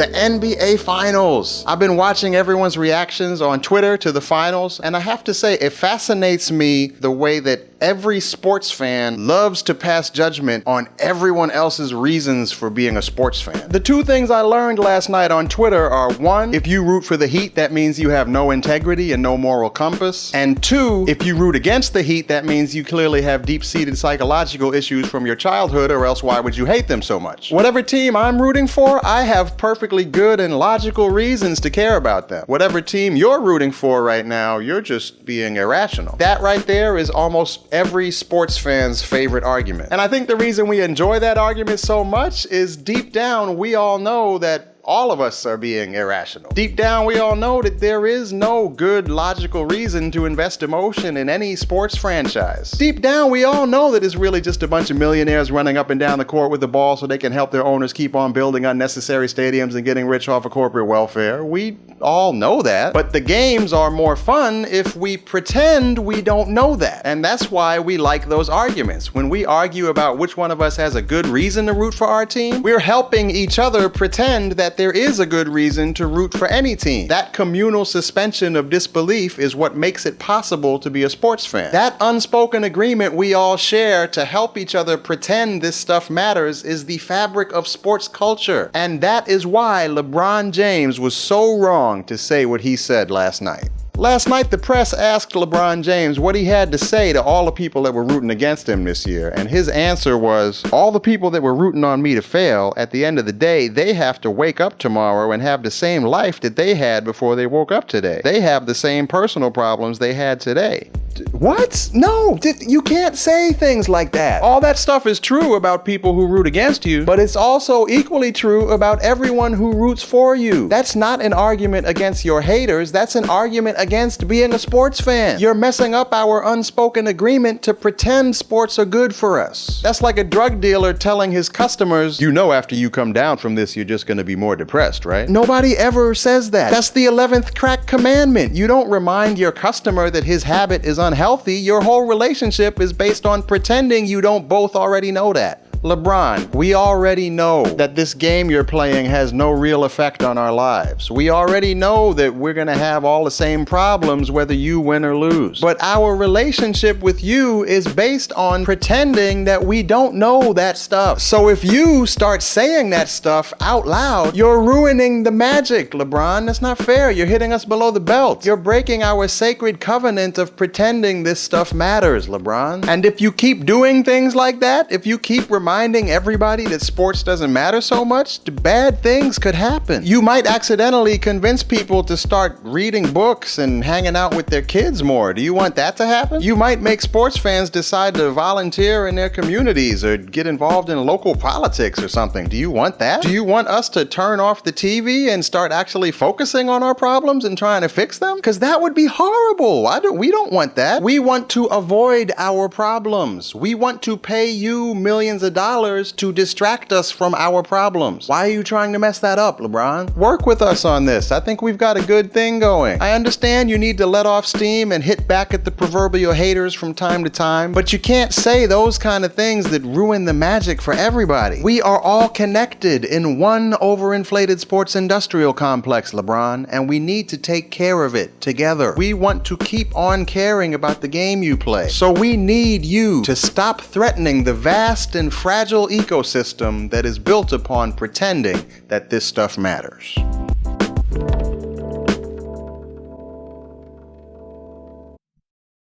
The NBA Finals. I've been watching everyone's reactions on Twitter to the finals, and I have to say, it fascinates me the way that every sports fan loves to pass judgment on everyone else's reasons for being a sports fan. The two things I learned last night on Twitter are, one, if you root for the Heat, that means you have no integrity and no moral compass. And two, if you root against the Heat, that means you clearly have deep-seated psychological issues from your childhood, or else why would you hate them so much? Whatever team I'm rooting for, I have perfectly good and logical reasons to care about them. Whatever team you're rooting for right now, you're just being irrational. That right there is almost every sports fan's favorite argument. And I think the reason we enjoy that argument so much is deep down we all know that all of us are being irrational. Deep down, we all know that there is no good, logical reason to invest emotion in any sports franchise. Deep down, we all know that it's really just a bunch of millionaires running up and down the court with the ball so they can help their owners keep on building unnecessary stadiums and getting rich off of corporate welfare. We all know that. But the games are more fun if we pretend we don't know that. And that's why we like those arguments. When we argue about which one of us has a good reason to root for our team, we're helping each other pretend that there is a good reason to root for any team. That communal suspension of disbelief is what makes it possible to be a sports fan. That unspoken agreement we all share to help each other pretend this stuff matters is the fabric of sports culture. And that is why LeBron James was so wrong to say what he said last night. Last night, the press asked LeBron James what he had to say to all the people that were rooting against him this year, and his answer was, all the people that were rooting on me to fail, at the end of the day, they have to wake up tomorrow and have the same life that they had before they woke up today. They have the same personal problems they had today. What? No, you can't say things like that. All that stuff is true about people who root against you, but it's also equally true about everyone who roots for you. That's not an argument against your haters, that's an argument against being a sports fan. You're messing up our unspoken agreement to pretend sports are good for us. That's like a drug dealer telling his customers, you know after you come down from this, you're just gonna be more depressed, right? Nobody ever says that. That's the 11th crack commandment. You don't remind your customer that his habit is unhealthy. Your whole relationship is based on pretending you don't both already know that. LeBron, we already know that this game you're playing has no real effect on our lives. We already know that we're gonna have all the same problems whether you win or lose. But our relationship with you is based on pretending that we don't know that stuff. So if you start saying that stuff out loud, you're ruining the magic, LeBron. That's not fair. You're hitting us below the belt. You're breaking our sacred covenant of pretending this stuff matters, LeBron. And if you keep doing things like that, if you keep reminding everybody that sports doesn't matter so much, bad things could happen. You might accidentally convince people to start reading books and hanging out with their kids more. Do you want that to happen? You might make sports fans decide to volunteer in their communities or get involved in local politics or something. Do you want that? Do you want us to turn off the TV and start actually focusing on our problems and trying to fix them? Because that would be horrible. We don't want that. We want to avoid our problems. We want to pay you millions of dollars to distract us from our problems. Why are you trying to mess that up, LeBron? Work with us on this. I think we've got a good thing going. I understand you need to let off steam and hit back at the proverbial haters from time to time, but you can't say those kind of things that ruin the magic for everybody. We are all connected in one overinflated sports industrial complex, LeBron, and we need to take care of it together. We want to keep on caring about the game you play. So we need you to stop threatening the vast and fragile ecosystem that is built upon pretending that this stuff matters.